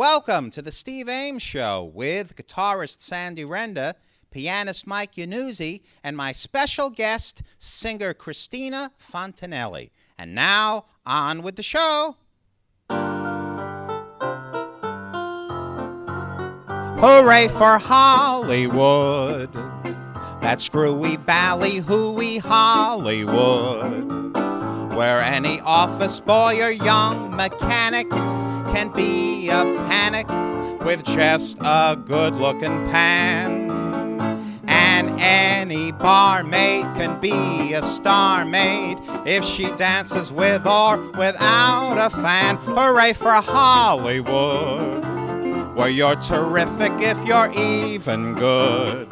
Welcome to the Steve Ames Show with guitarist Sandy Renda, pianist Mike Yanuzzi, and my special guest, singer Cristina Fontanelli. And now, on with the show. Hooray for Hollywood, that screwy ballyhooey Hollywood, where any office boy or young mechanic can be a panic with just a good-looking pan. And any barmaid can be a star maid if she dances with or without a fan. Hooray for Hollywood, where you're terrific if you're even good,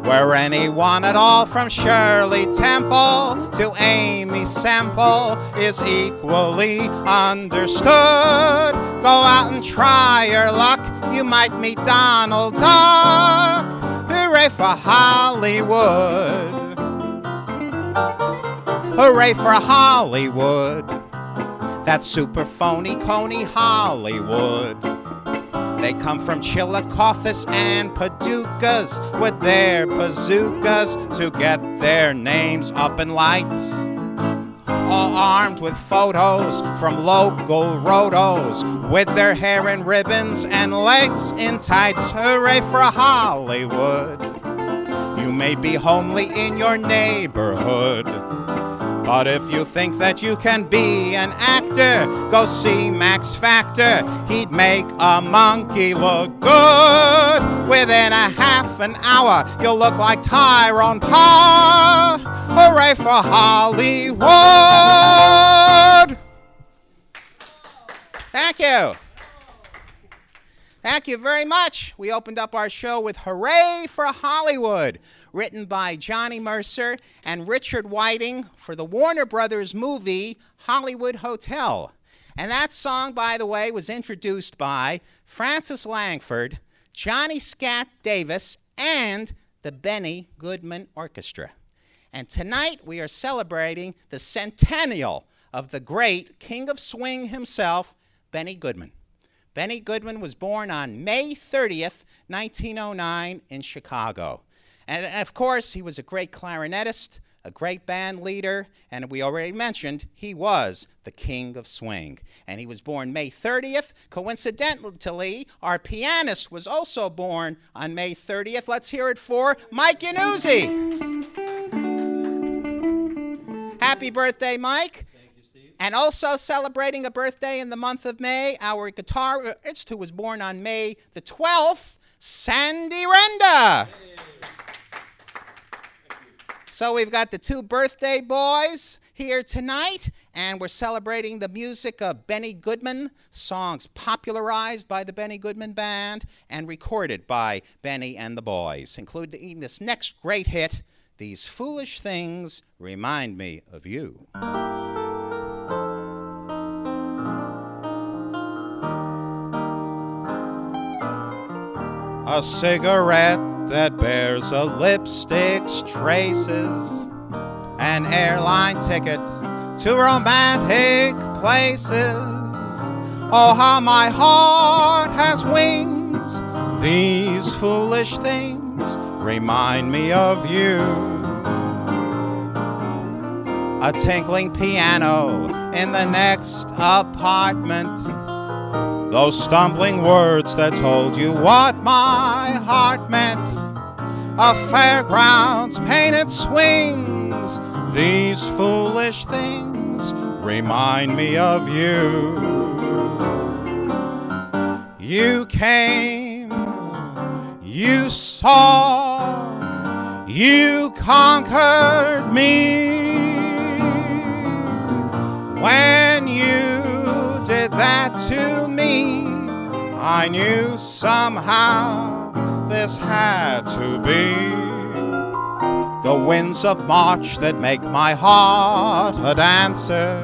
where anyone at all from Shirley Temple to Amy Semple is equally understood. Go out and try your luck, you might meet Donald Duck. Hooray for Hollywood. Hooray for Hollywood, that super phony coney Hollywood. They come from Chillicothe and Paducahs with their bazookas to get their names up in lights. All armed with photos from local rotos, with their hair in ribbons and legs in tights. Hooray for Hollywood. You may be homely in your neighborhood, but if you think that you can be an actor, go see Max Factor. He'd make a monkey look good. Within a half an hour, you'll look like Tyrone Poe. Hooray for Hollywood! Thank you. Thank you very much. We opened up our show with Hooray for Hollywood, written by Johnny Mercer and Richard Whiting for the Warner Brothers movie Hollywood Hotel. And that song, by the way, was introduced by Francis Langford, Johnny Scat Davis, and the Benny Goodman Orchestra. And tonight we are celebrating the centennial of the great King of Swing himself, Benny Goodman. Benny Goodman was born on May 30th, 1909 in Chicago. And of course, he was a great clarinetist, a great band leader, and we already mentioned he was the King of Swing. And he was born May 30th. Coincidentally, our pianist was also born on May 30th. Let's hear it for Mike Yanuzzi. Happy birthday, Mike. And also celebrating a birthday in the month of May, our guitarist who was born on May the 12th, Sandy Renda. Hey. So we've got the two birthday boys here tonight, and we're celebrating the music of Benny Goodman, songs popularized by the Benny Goodman Band and recorded by Benny and the boys, including this next great hit, These Foolish Things Remind Me of You. A cigarette that bears a lipstick's traces, an airline ticket to romantic places. Oh, how my heart has wings. These foolish things remind me of you. A tinkling piano in the next apartment, those stumbling words that told you what my heart meant. A fairground's painted swings. These foolish things remind me of you. You came, you saw, you conquered me. When you did that to me, I knew somehow this had to be. The winds of March that make my heart a dancer,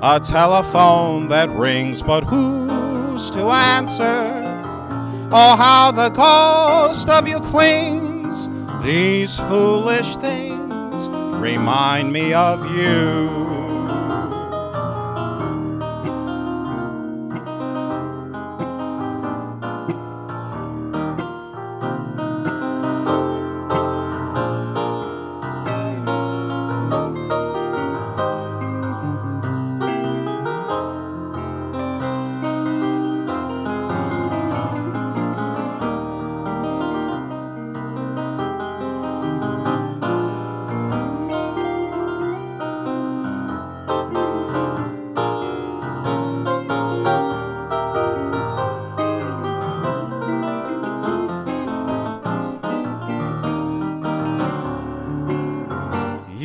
a telephone that rings but who's to answer? Oh, how the ghost of you clings. These foolish things remind me of you.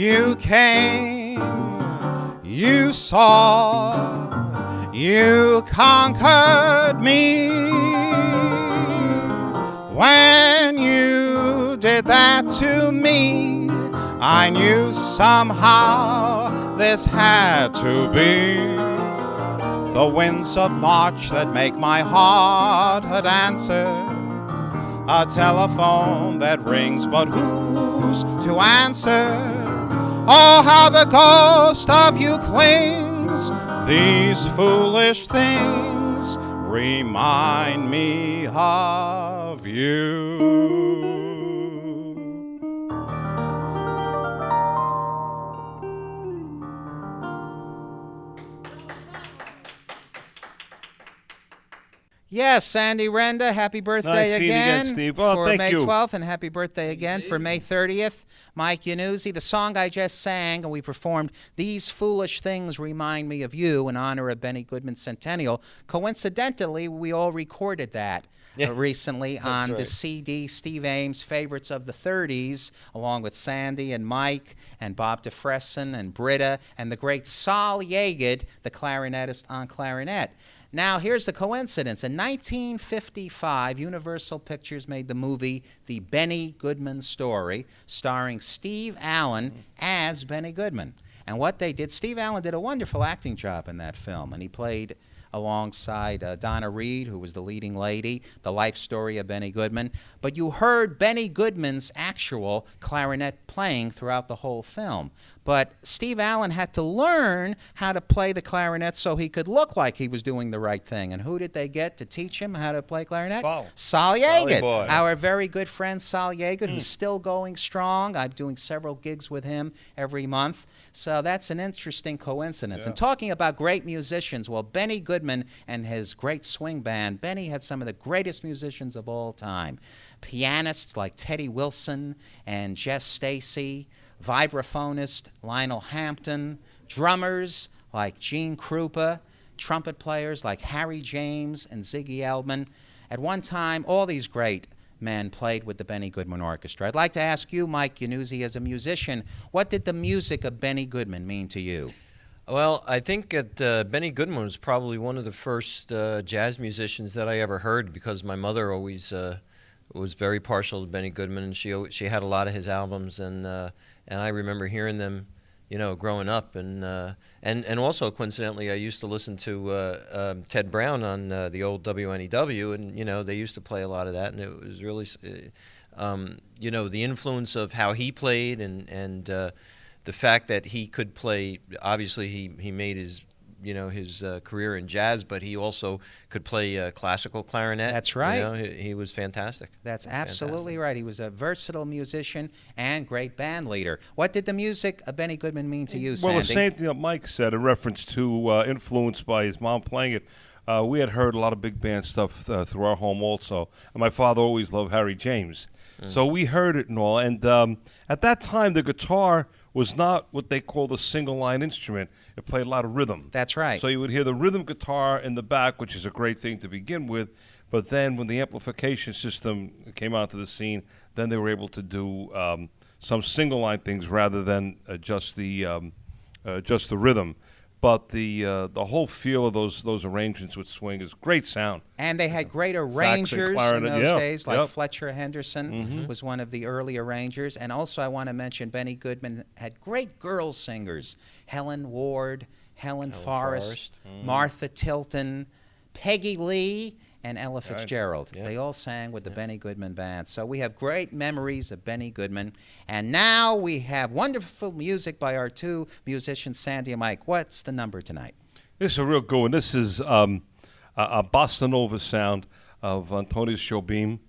You came, you saw, you conquered me. When you did that to me, I knew somehow this had to be. The winds of March that make my heart a dancer, a telephone that rings, but who's to answer? Oh, how the ghost of you clings. These foolish things remind me of you. Yes, Sandy Renda, happy birthday again, Steve. Oh, for thank May you. 12th, and happy birthday again for May 30th. Mike Yanuzzi, the song I just sang and we performed, These Foolish Things Remind Me of You, in honor of Benny Goodman's centennial. Coincidentally, we all recorded that recently on the CD, Steve Ames Favorites of the 30s, along with Sandy and Mike and Bob DeFresson and Britta and the great Sol Yagid, the clarinetist on clarinet. Now, here's the coincidence. In 1955, Universal Pictures made the movie The Benny Goodman Story, starring Steve Allen as Benny Goodman. And what they did, Steve Allen did a wonderful acting job in that film, and he played alongside Donna Reed, who was the leading lady, the life story of Benny Goodman. But you heard Benny Goodman's actual clarinet playing throughout the whole film. But Steve Allen had to learn how to play the clarinet so he could look like he was doing the right thing. And who did they get to teach him how to play clarinet? Sol Yagid, our very good friend Sol Yagid, who's still going strong. I'm doing several gigs with him every month. So that's an interesting coincidence. And talking about great musicians, well, Benny Goodman and his great swing band, Benny had some of the greatest musicians of all time. Pianists like Teddy Wilson and Jess Stacy, vibraphonist Lionel Hampton, drummers like Gene Krupa, trumpet players like Harry James and Ziggy Eldman. At one time, all these great men played with the Benny Goodman Orchestra. I'd like to ask you, Mike Yanuzzi, as a musician, what did the music of Benny Goodman mean to you? Well, I think that Benny Goodman was probably one of the first jazz musicians that I ever heard, because my mother always was very partial to Benny Goodman, and she had a lot of his albums, and I remember hearing them, you know, growing up, and also coincidentally, I used to listen to Ted Brown on the old WNEW, and you know, they used to play a lot of that, and it was really, you know, the influence of how he played, and the fact that he could play. Obviously, he made his, you know, his career in jazz, but he also could play classical clarinet. That's right. You know, he was fantastic. That's absolutely right. He was a versatile musician and great band leader. What did the music of Benny Goodman mean to you, Sandy? Well, the same thing that Mike said, in reference to influenced by his mom playing it. We had heard a lot of big band stuff through our home also. And my father always loved Harry James. So we heard it and all. And at that time, the guitar was not what they call the single-line instrument. It played a lot of rhythm. That's right. So you would hear the rhythm guitar in the back, which is a great thing to begin with. But then when the amplification system came onto the scene, then they were able to do some single-line things rather than just the rhythm. But the whole feel of those arrangements with swing is great sound. And they had great arrangers in those days, like Fletcher Henderson was one of the early arrangers. And also I want to mention Benny Goodman had great girl singers, Helen Ward, Helen Forrest, Martha Tilton, Peggy Lee, and Ella Fitzgerald. They all sang with the Benny Goodman Band. So we have great memories of Benny Goodman. And now we have wonderful music by our two musicians, Sandy and Mike. What's the number tonight? This is a real good one. This is a bossa nova sound of Antonio Jobim,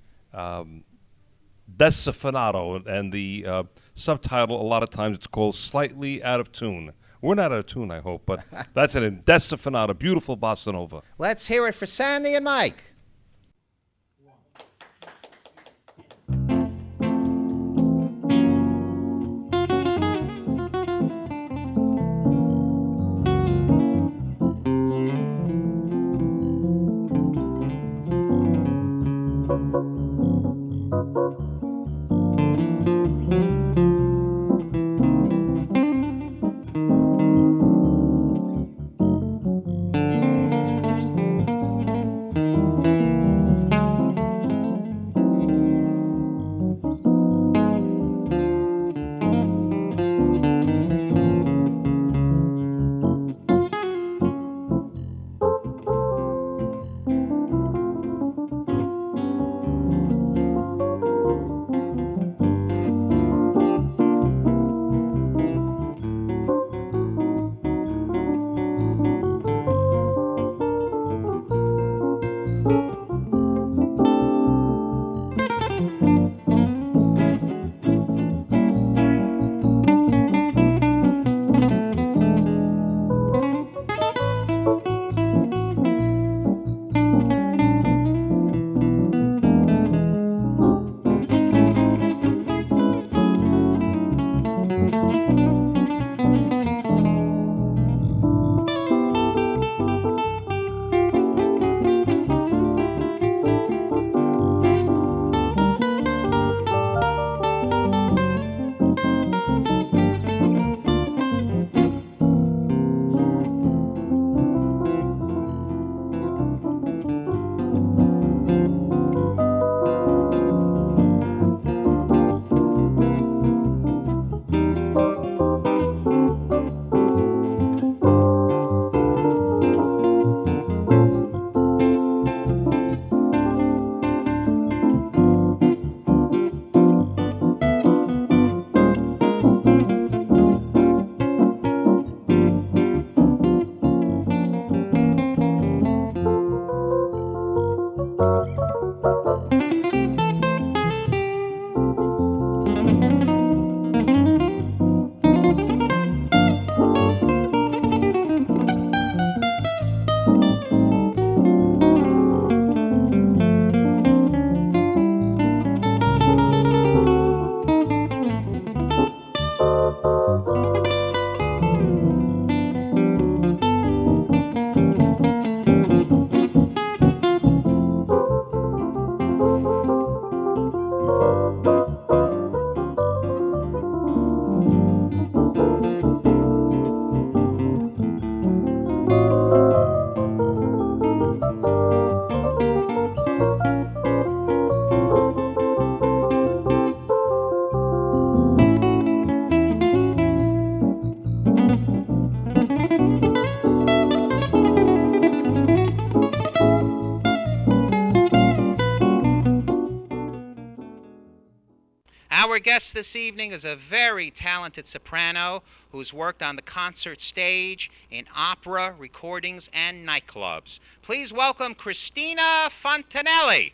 Desafinato, and the subtitle, a lot of times it's called Slightly Out of Tune. We're not out of tune, I hope, but that's it. In Desafinato, beautiful bossa nova. Let's hear it for Sandy and Mike. guest this evening is a very talented soprano who's worked on the concert stage, in opera, recordings, and nightclubs. Please welcome Cristina Fontanelli.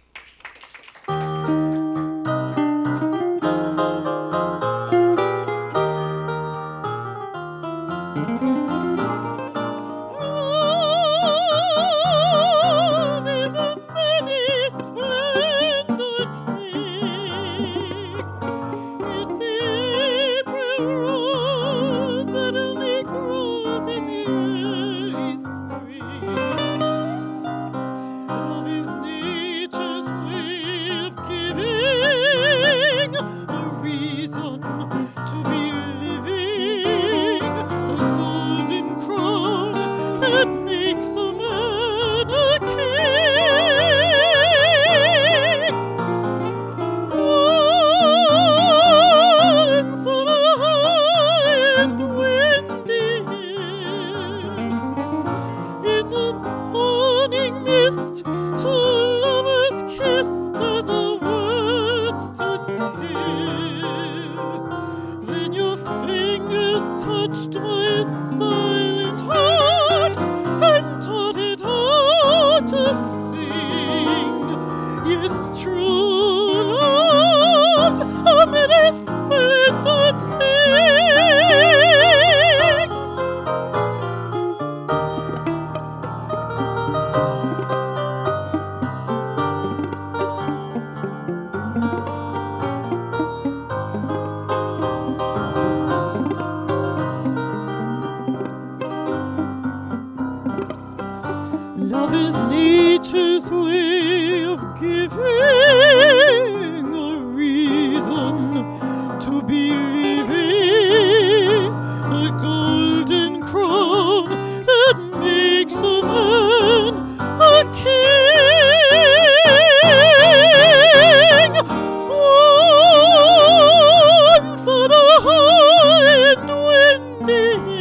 Love is nature's way of giving a reason to be living, a golden crown that makes a man a king. Once on a high and windy hill,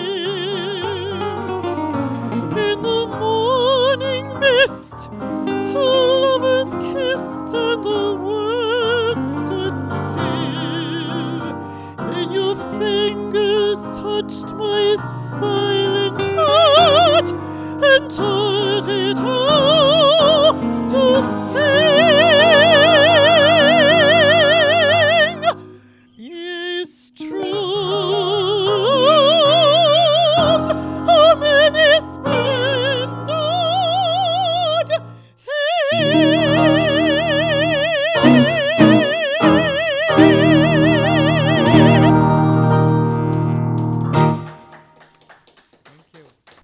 in the morning mist, two lovers kissed and the world stood still. Then your fingers touched my silent heart and taught it how to sing. Yes, truths are many splendid things.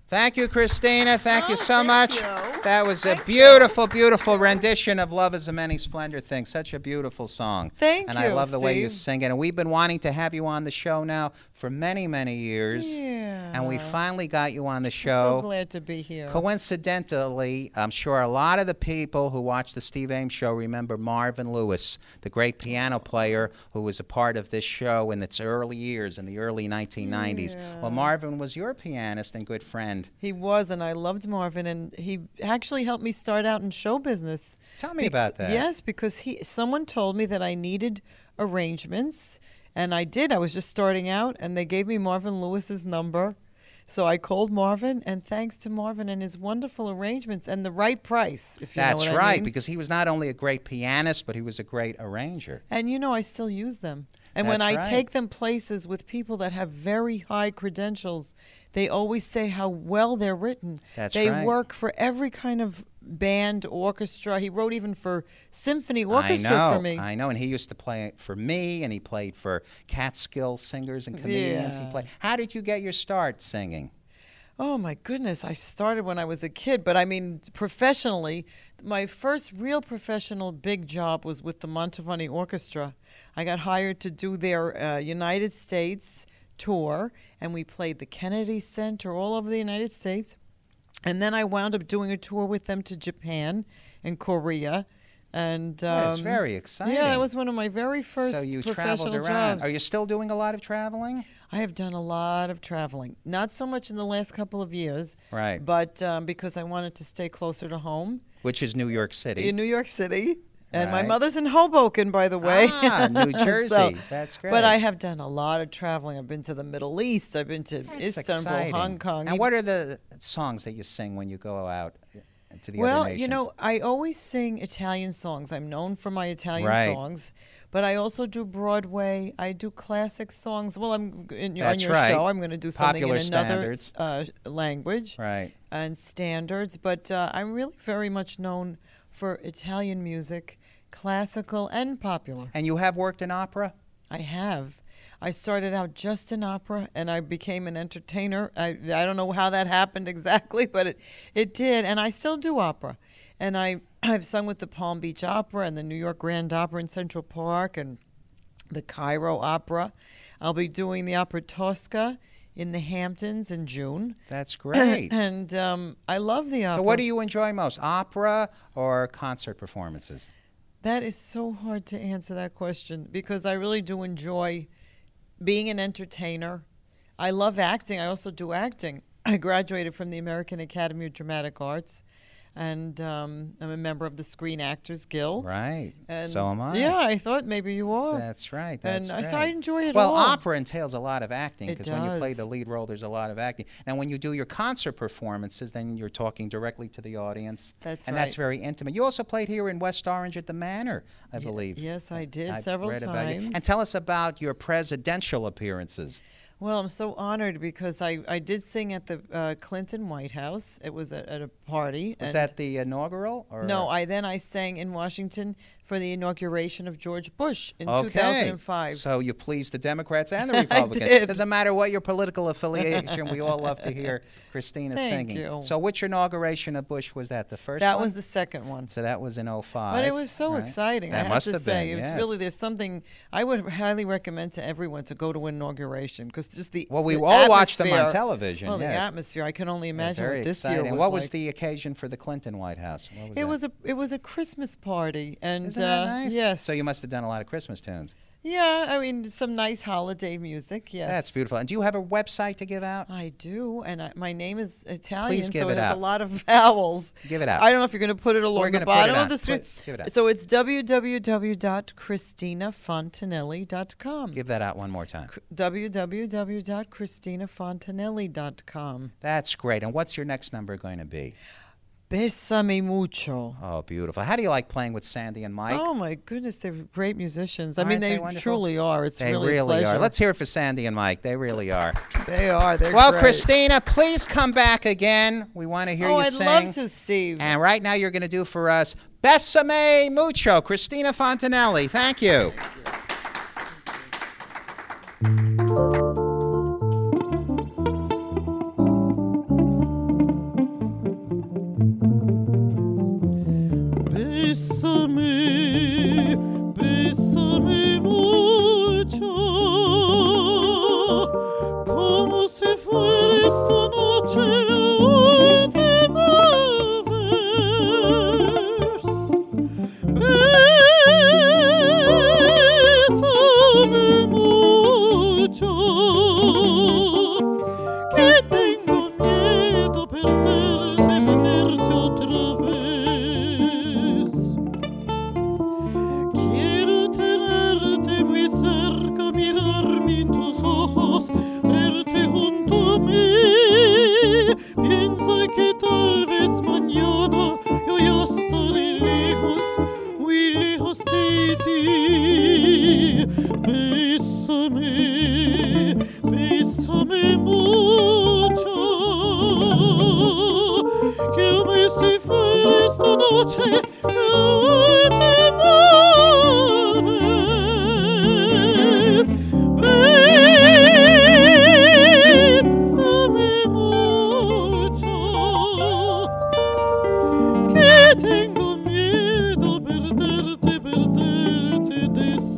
Thank you, Cristina. Thank you so thank much. you. That was a Thank beautiful, beautiful rendition of Love is a Many Splendid Thing. Such a beautiful song. Thank and I you, love the way you Steve. sing it. And we've been wanting to have you on the show now for many, many years. Yeah. And we finally got you on the I'm show. so glad to be here. Coincidentally, I'm sure a lot of the people who watch the Steve Ames Show remember Marvin Lewis, the great piano player who was a part of this show in its early years, in the early 1990s. Yeah. Well, Marvin was your pianist and good friend. He was, and I loved Marvin, and he actually helped me start out in show business. Tell me about that. Yes, because someone told me that I needed arrangements, and I did. I was just starting out, and they gave me Marvin Lewis's number. So I called Marvin, and thanks to Marvin and his wonderful arrangements and the right price, if you know That's what I right, mean. because he was not only a great pianist, but he was a great arranger. And you know, I still use them. And when That's I right. take them places with people that have very high credentials, they always say how well they're written. That's they right. work for every kind of band, orchestra. He wrote even for symphony orchestra for me. I know, and he used to play for me, and he played for Catskill singers and comedians. He Yeah. played. How did you get your start singing? Oh my goodness, I started when I was a kid, but I mean professionally, my first real professional big job was with the Mantovani Orchestra. I got hired to do their United States tour, and we played the Kennedy Center all over the United States. And then I wound up doing a tour with them to Japan and Korea. And That's very exciting. yeah, that was one of my very first So you professional traveled around. jobs. Are you still doing a lot of traveling? I have done a lot of traveling. Not so much in the last couple of years, Right. but because I wanted to stay closer to home. Which is New York City. In New York City. And my Right. mother's in Hoboken, by the way. Ah, New Jersey. So- That's great. But I have done a lot of traveling. I've been to the Middle East. I've been to That's Istanbul, exciting. Hong Kong. And what are the songs that you sing when you go out to the other Well, nations? you know, I always sing Italian songs. I'm known for my Italian Right. songs, but I also do Broadway. I do classic songs. Well, on your That's show, right. I'm going to do something Popular in another standards. language Right. and standards. But I'm really very much known for Italian music, classical and popular. And you have worked in opera? I have. I started out just in opera, and I became an entertainer. I don't know how that happened exactly, but it did, and I still do opera. And I've sung with the Palm Beach Opera and the New York Grand Opera in Central Park and the Cairo Opera. I'll be doing the Opera Tosca in the Hamptons in June. That's great. And I love the opera. So what do you enjoy most, opera or concert performances? That is so hard to answer that question because I really do enjoy being an entertainer. I love acting. I also do acting. I graduated from the American Academy of Dramatic Arts, and I'm a member of the Screen Actors Guild. Right. And So am I. Yeah, I thought maybe you are. That's right. That's and right. so I enjoy it Well, all. opera entails a lot of acting It because when you play does. the lead role, there's a lot of acting. And when you do your concert performances, then you're talking directly to the audience. That's and right. that's very intimate. You also played here in West Orange at the Manor, I believe. Yes, I did I've several read about you. times. And tell us about your presidential appearances. Well, I'm so honored because I did sing at the Clinton White House. It was at a party. Was and that the inaugural? Or? No, I sang in Washington for the inauguration of George Bush in Okay. 2005. So you pleased the Democrats and the Republicans. did. Doesn't matter what your political affiliation. We all love to hear Christina Thank singing. you. So which inauguration of Bush was that? The first That one? was the second one. So that was in 05. But it was so right? exciting. That I must have to have say, been, it's yes. really there's something I would highly recommend to everyone to go to an inauguration because just the Well, we the all watched them on atmosphere- television. Well, yes. the atmosphere, I can only They're imagine very what this exciting. year was What was like. the occasion for the Clinton White House? What was It was a Christmas party, and Isn't that nice? yes. So you must have done a lot of Christmas tunes. Yeah, I mean some nice holiday music. Yes, That's beautiful. And do you have a website to give out? I do, and my name is Italian, Please give so it it has out. a lot of vowels. Give it out. I don't know if you're going to put it along We're the gonna put it bottom out. of the screen. Give it out. So it's www.CristinaFontanelli.com. Give that out one more time. www.CristinaFontanelli.com. That's great. And what's your next number going to be? Bésame mucho. Oh, beautiful. How do you like playing with Sandy and Mike? Oh my goodness, they're great musicians. I Aren't mean, they they wonderful? truly are. It's They really a really pleasure. are. Let's hear it for Sandy and Mike. They really are. They are. They're Well, great. Christina, please come back again. We want to hear you I'd sing. love to, Steve. And right now you're going to do for us Bésame Mucho, Cristina Fontanelli. Thank you. Bésame, bésame mucho, como si fuera esta noche la última vez. Bésame mucho, que tengo miedo perderte otra vez. Quiero tenerte muy cerca, mirarme en tus ojos, verte junto a mí. Piensa que tal vez mañana yo ya estaré lejos, muy lejos de ti. Bésame, bésame mucho, como si fuera esta noche la última vez. Bésame mucho, que tengo miedo perderte después.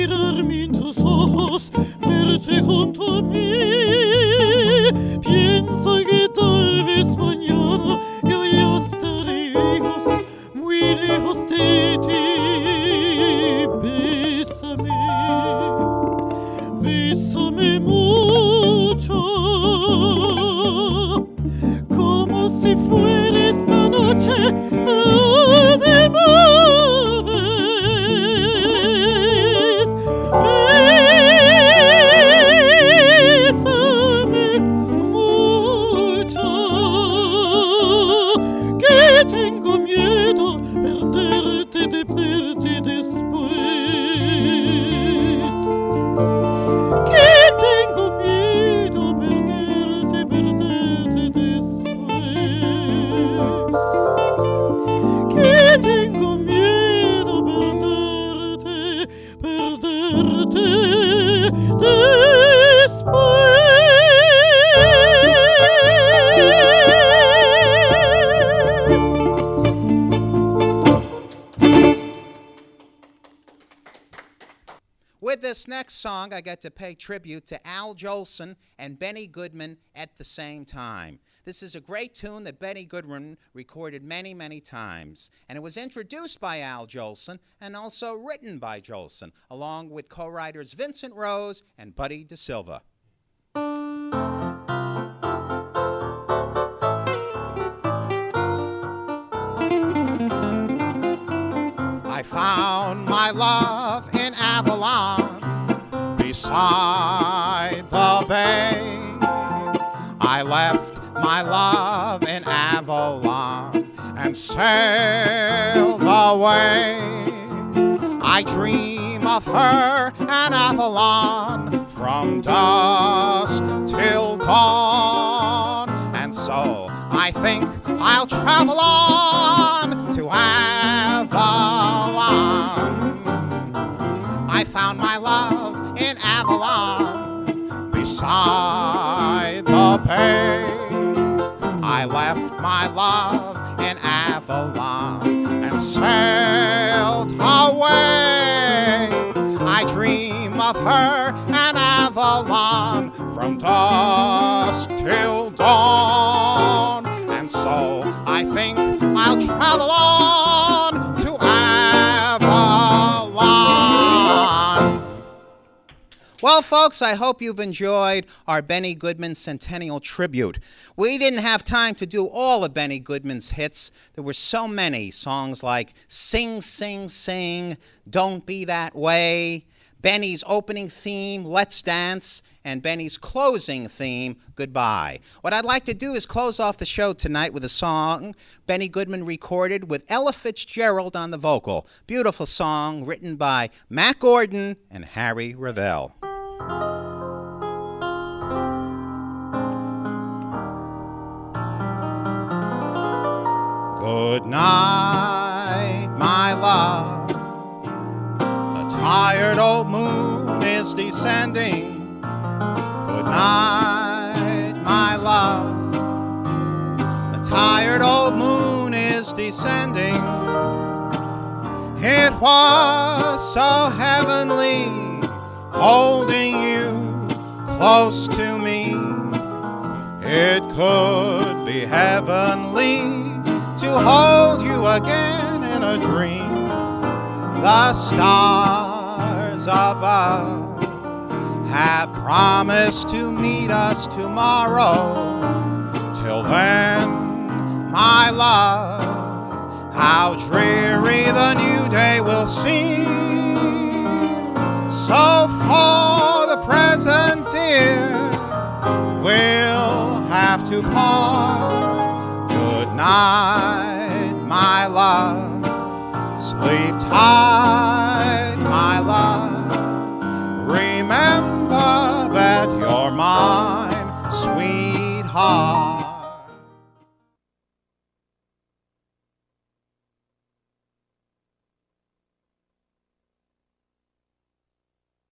mirarme en tus ojos, verte junto a mí. Piensa que tal vez mañana yo ya estaré lejos, muy lejos de ti. Bésame, bésame mucho, como si fuera esta noche la última vez. Bésame mucho, que tengo miedo de perderte después. Que tengo miedo perderte después. Que tengo miedo perderte después. With this next song, I get to pay tribute to Al Jolson and Benny Goodman at the same time. This is a great tune that Benny Goodman recorded many, many times. And it was introduced by Al Jolson and also written by Jolson, along with co-writers Vincent Rose and Buddy DeSilva. I found my love in Avalon, beside the bay. I left my love in Avalon and sailed away. I dream of her and Avalon from dusk till dawn, and so I think I'll travel on to Avalon. I found my love in Avalon, beside the bay. I left my love in Avalon and sailed away. I dream of her and Avalon from dusk till dawn, and so I think I'll travel on to Avalon. Well, folks, I hope you've enjoyed our Benny Goodman Centennial Tribute. We didn't have time to do all of Benny Goodman's hits. There were so many songs like Sing, Sing, Sing, Don't Be That Way, Benny's opening theme, Let's Dance, and Benny's closing theme, Goodbye. What I'd like to do is close off the show tonight with a song Benny Goodman recorded with Ella Fitzgerald on the vocal. Beautiful song written by Mac Gordon and Harry Revel. Good night, my love. The tired old moon is descending. Good night, my love. The tired old moon is descending. It was so heavenly holding you close to me. It could be heavenly to hold you again in a dream. The stars above have promised to meet us tomorrow. Till then, my love, how dreary the new day will seem. So for the present, dear, we'll have to part. Good night, my love. Sleep tight.